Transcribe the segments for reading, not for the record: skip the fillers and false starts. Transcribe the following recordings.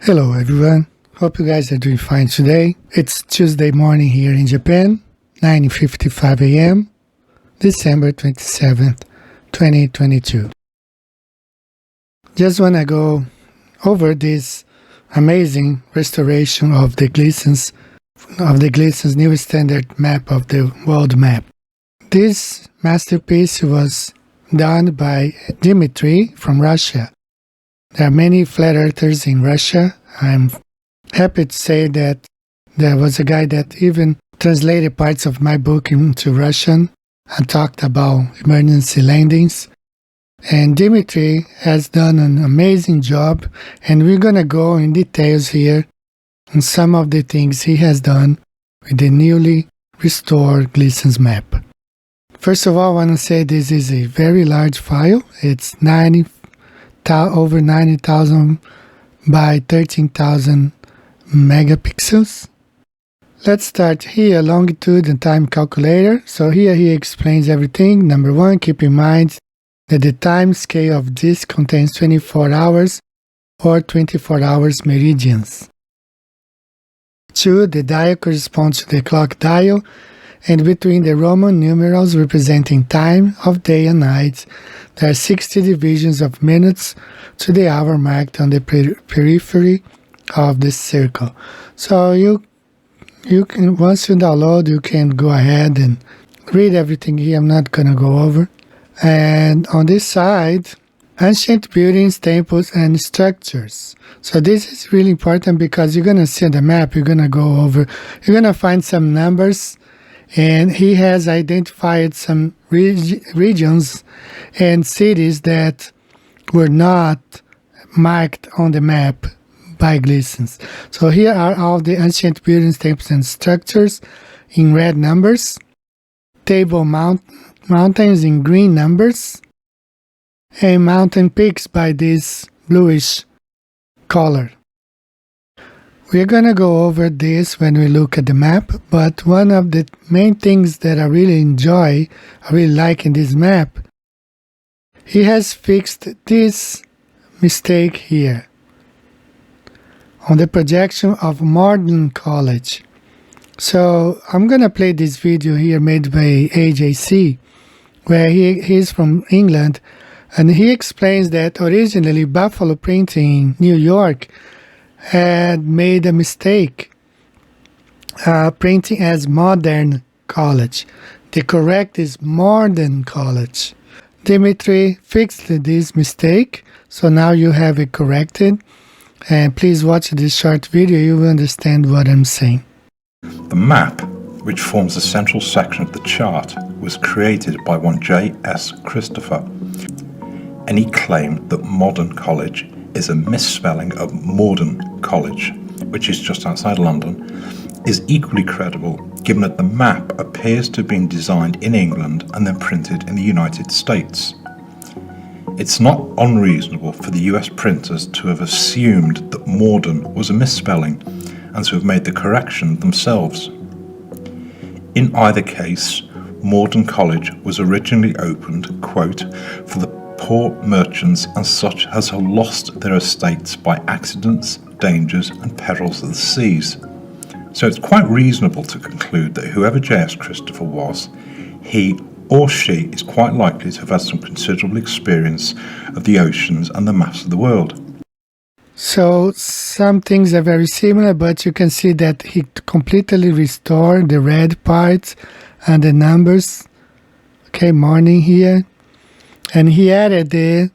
Hello everyone, hope you guys are doing fine today. It's Tuesday morning here in Japan, 9:55 a.m., December 27th, 2022. Just want to go over this amazing restoration of the Gleason's new standard map of the world map. This masterpiece was done by Dmitry from Russia. There are many flat earthers in Russia. I'm happy to say that there was a guy that even translated parts of my book into Russian and talked about emergency landings. And Dmitry has done an amazing job, and we're going to go in details here on some of the things he has done with the newly restored Gleason's map. First of all, I want to say this is a very large file. It's over 90,000 by 13,000 megapixels. Let's start here, longitude and time calculator. So here he explains everything. Number one, keep in mind that the time scale of this contains 24 hours or 24 hours meridians. 2. The dial corresponds to the clock dial, and between the Roman numerals representing time of day and night, there are 60 divisions of minutes to the hour marked on the periphery of the circle. So you can, once you download, you can go ahead and read everything here. I'm not going to go over. And on this side, ancient buildings, temples, and structures. So this is really important because you're going to see the map, you're going to go over, you're going to find some numbers. And he has identified some regions and cities that were not marked on the map by Gleason's. So here are all the ancient buildings, temples, and structures in red numbers, Table Mountains in green numbers, and mountain peaks by this bluish color. We're going to go over this when we look at the map, but one of the main things that I really like in this map, he has fixed this mistake here on the projection of Morden College. So I'm going to play this video here made by AJC, where he's from England, and he explains that originally Buffalo Printing in New York had made a mistake printing as Modern College. The correct is Morden College. Dmitry fixed this mistake, so now you have it corrected. And please watch this short video, you will understand what I'm saying. The map, which forms the central section of the chart, was created by one J.S. Christopher, and he claimed that Modern College is a misspelling of Morden College, which is just outside London, is equally credible given that the map appears to have been designed in England and then printed in the United States. It's not unreasonable for the US printers to have assumed that Morden was a misspelling and to have made the correction themselves. In either case, Morden College was originally opened, quote, for the poor merchants and such as have lost their estates by accidents, dangers, and perils of the seas. So it's quite reasonable to conclude that whoever J.S. Christopher was, he or she is quite likely to have had some considerable experience of the oceans and the maps of the world. So some things are very similar, but you can see that he completely restored the red parts and the numbers. Okay, morning here. And he added the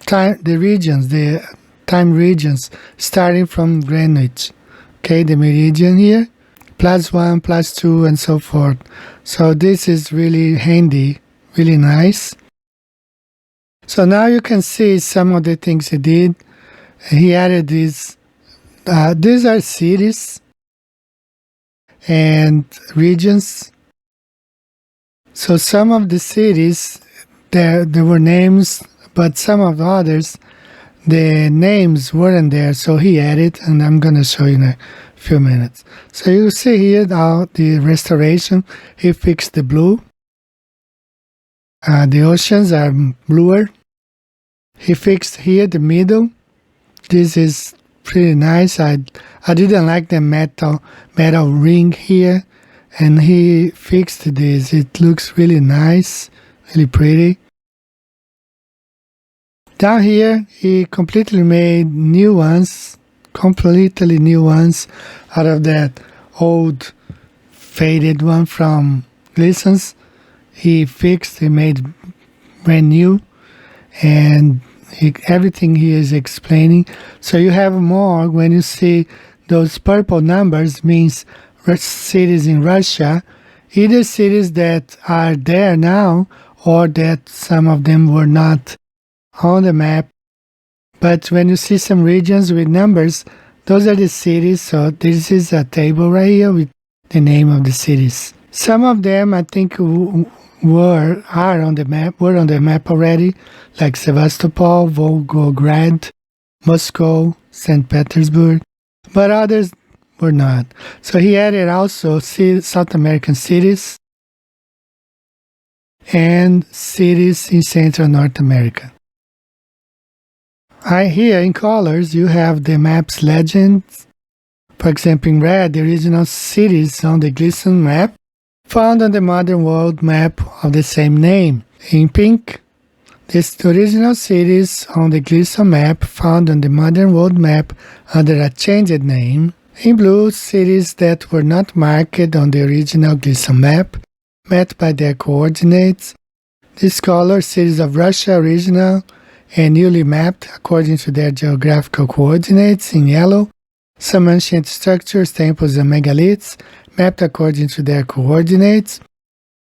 time regions, starting from Greenwich. Okay, the meridian here, +1, +2, and so forth. So this is really handy, really nice. So now you can see some of the things he did. He added these are cities and regions. So some of the cities, there were names, but some of the others, the names weren't there, so he added, and I'm going to show you in a few minutes. So you see here now the restoration, he fixed the blue. The oceans are bluer. He fixed here the middle. This is pretty nice. I didn't like the metal ring here, and he fixed this. It looks really nice, really pretty. Down here, he completely made new ones, completely new ones out of that old faded one from Gleason's. He made brand new, and everything he is explaining. So you have more when you see those purple numbers means cities in Russia, either cities that are there now or that some of them were not on the map. But when you see some regions with numbers, those are the cities. So this is a table right here with the name of the cities. Some of them I think were on the map already, like Sevastopol, Volgograd, Moscow, St. Petersburg, but others were not. So he added also South American cities and cities in Central North America. Here in colors you have the map's legends. For example, in red, the original cities on the Gleason map found on the modern world map of the same name. In pink, the original cities on the Gleason map found on the modern world map under a changed name. In blue, cities that were not marked on the original Gleason map, mapped by their coordinates. This color, cities of Russia original and newly mapped according to their geographical coordinates in yellow. Some ancient structures, temples and megaliths, mapped according to their coordinates.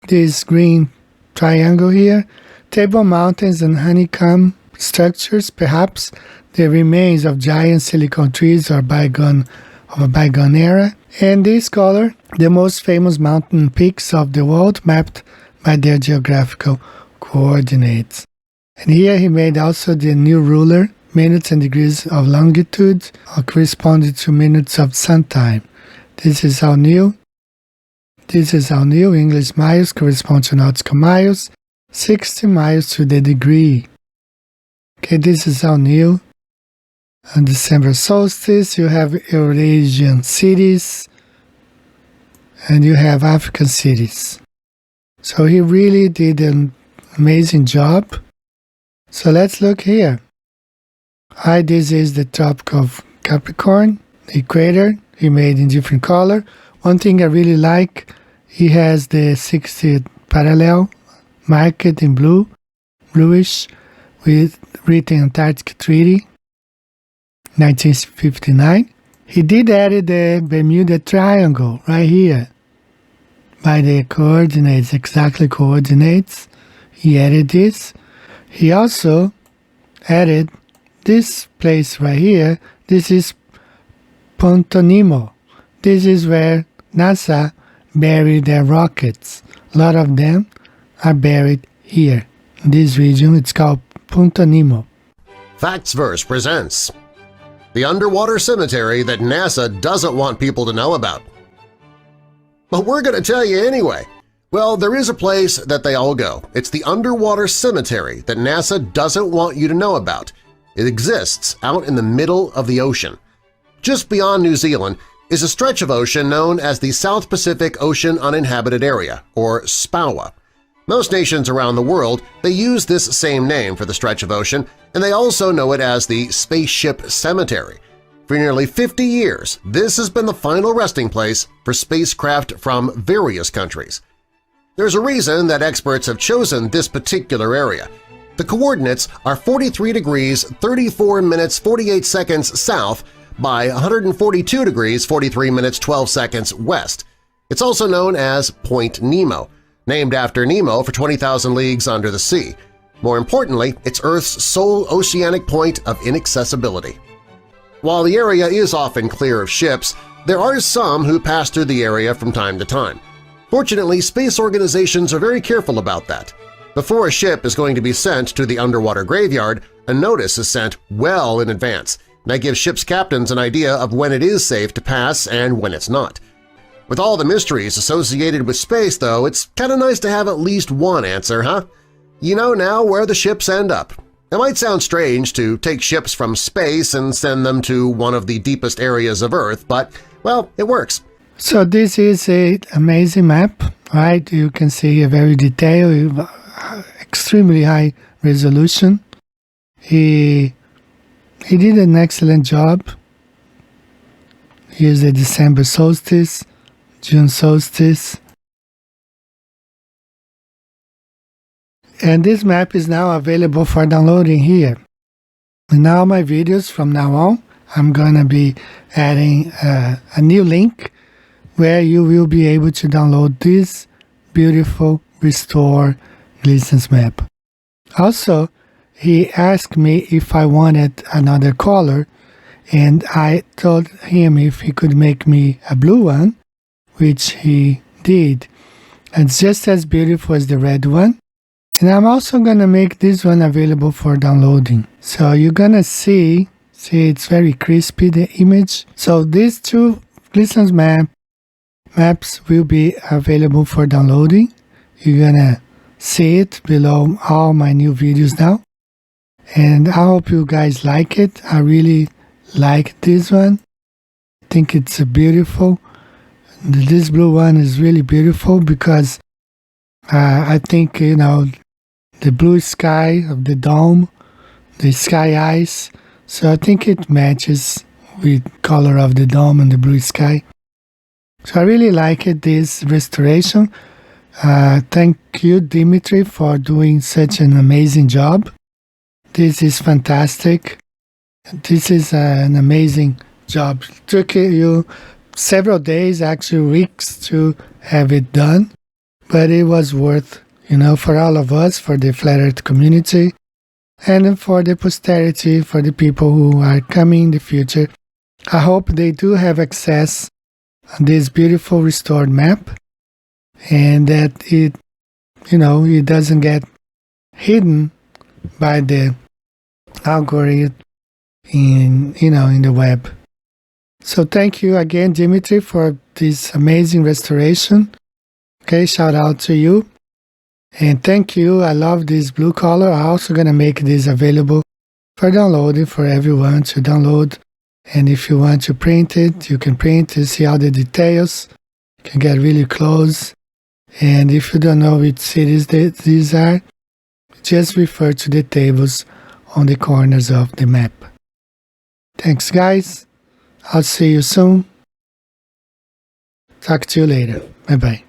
This green triangle here. Table mountains and honeycomb structures, perhaps the remains of giant silicon trees or of a bygone era. And this color, the most famous mountain peaks of the world, mapped by their geographical coordinates. And here he made also the new ruler, minutes and degrees of longitude, corresponding to minutes of sun time. This is how new. English miles correspond to nautical miles, 60 miles to the degree. Okay, this is how new. On December solstice, you have Eurasian cities, and you have African cities. So he really did an amazing job. So let's look here. This is the Tropic of Capricorn, the equator, he made in different color. One thing I really like, he has the 60th parallel marked in bluish, with written Antarctic Treaty, 1959. He did add the Bermuda Triangle right here by the coordinates, exactly coordinates. He added this. He also added this place right here. This is Punta Nemo. This is where NASA buried their rockets. A lot of them are buried here. In this region, it's called Punta Nemo. Factsverse presents the underwater cemetery that NASA doesn't want people to know about. But we're going to tell you anyway. Well, there is a place that they all go. It's the underwater cemetery that NASA doesn't want you to know about. It exists out in the middle of the ocean. Just beyond New Zealand is a stretch of ocean known as the South Pacific Ocean Uninhabited Area, or SPOUA. Most nations around the world, they use this same name for the stretch of ocean, and they also know it as the Spaceship Cemetery. For nearly 50 years, this has been the final resting place for spacecraft from various countries. There's a reason that experts have chosen this particular area. The coordinates are 43 degrees 34 minutes 48 seconds south by 142 degrees 43 minutes 12 seconds west. It's also known as Point Nemo, named after Nemo for 20,000 Leagues Under the Sea. More importantly, it's Earth's sole oceanic point of inaccessibility. While the area is often clear of ships, there are some who pass through the area from time to time. Fortunately, space organizations are very careful about that. Before a ship is going to be sent to the underwater graveyard, a notice is sent well in advance. That gives ship's captains an idea of when it is safe to pass and when it's not. With all the mysteries associated with space, though, it's kind of nice to have at least one answer, huh? You know now where the ships end up. It might sound strange to take ships from space and send them to one of the deepest areas of Earth, but, well, it works. So this is an amazing map, right? You can see a very detailed, extremely high resolution. He did an excellent job. Here's the December solstice, June solstice. And this map is now available for downloading here. In all my videos from now on, I'm going to be adding a new link where you will be able to download this beautiful Restore Gleason's map. Also, he asked me if I wanted another color, and I told him if he could make me a blue one, which he did. It's just as beautiful as the red one. And I'm also going to make this one available for downloading. So you're going to see it's very crispy, the image. So these two Gleason's maps will be available for downloading. You're going to see it below all my new videos now. And I hope you guys like it. I really like this one. I think it's beautiful. This blue one is really beautiful because I think, the blue sky of the dome, the sky ice. So I think it matches with color of the dome and the blue sky. So I really like it, this restoration. Thank you, Dimitri, for doing such an amazing job. This is fantastic. This is an amazing job. It took you several days, actually weeks, to have it done. But it was worth, for all of us, for the Flat Earth community, and for the posterity, for the people who are coming in the future. I hope they do have access to this beautiful restored map, and that it doesn't get hidden by the algorithm in the web. So thank you again, Dimitri, for this amazing restoration. Okay, shout out to you. And thank you. I love this blue color. I'm also going to make this available for downloading for everyone to download. And if you want to print it, you can print to see all the details. You can get really close. And if you don't know which cities these are, just refer to the tables on the corners of the map. Thanks, guys. I'll see you soon. Talk to you later. Bye-bye.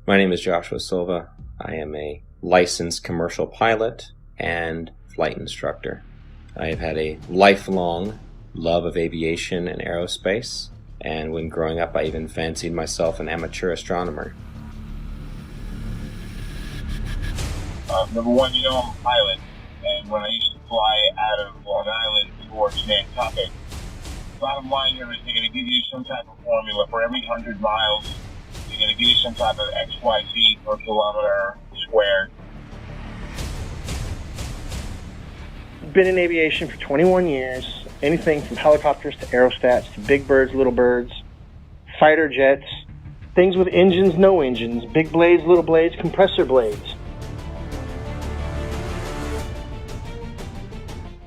My name is Joshua Silva. I am a licensed commercial pilot and flight instructor. I have had a lifelong love of aviation and aerospace, and when growing up I even fancied myself an amateur astronomer. Number one, I'm a pilot, and when I used to fly out of Long Island towards Nantucket, bottom line here is they're going to give you some type of formula for every 100 miles. They're going to give you some type of XYZ per kilometer squared. Been in aviation for 21 years. Anything from helicopters to aerostats to big birds, little birds, fighter jets, things with engines, no engines, big blades, little blades, compressor blades.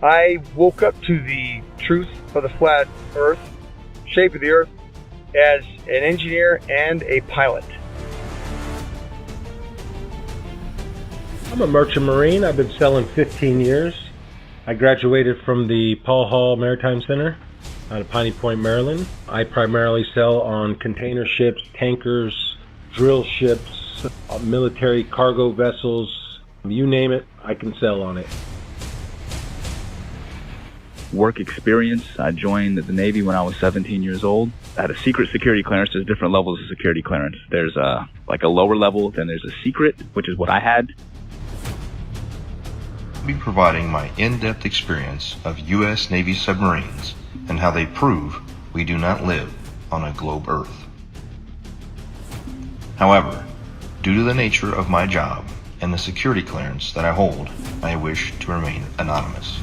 I woke up to the truth of the flat Earth, shape of the Earth, as an engineer and a pilot. I'm a merchant marine. I've been sailing 15 years. I graduated from the Paul Hall Maritime Center out of Piney Point, Maryland. I primarily sail on container ships, tankers, drill ships, military cargo vessels. You name it, I can sail on it. Work experience. I joined the Navy when I was 17 years old. I had a secret security clearance. There's different levels of security clearance. There's a lower level, then there's a secret, which is what I had. I'll be providing my in-depth experience of U.S. Navy submarines and how they prove we do not live on a globe Earth. However, due to the nature of my job and the security clearance that I hold, I wish to remain anonymous.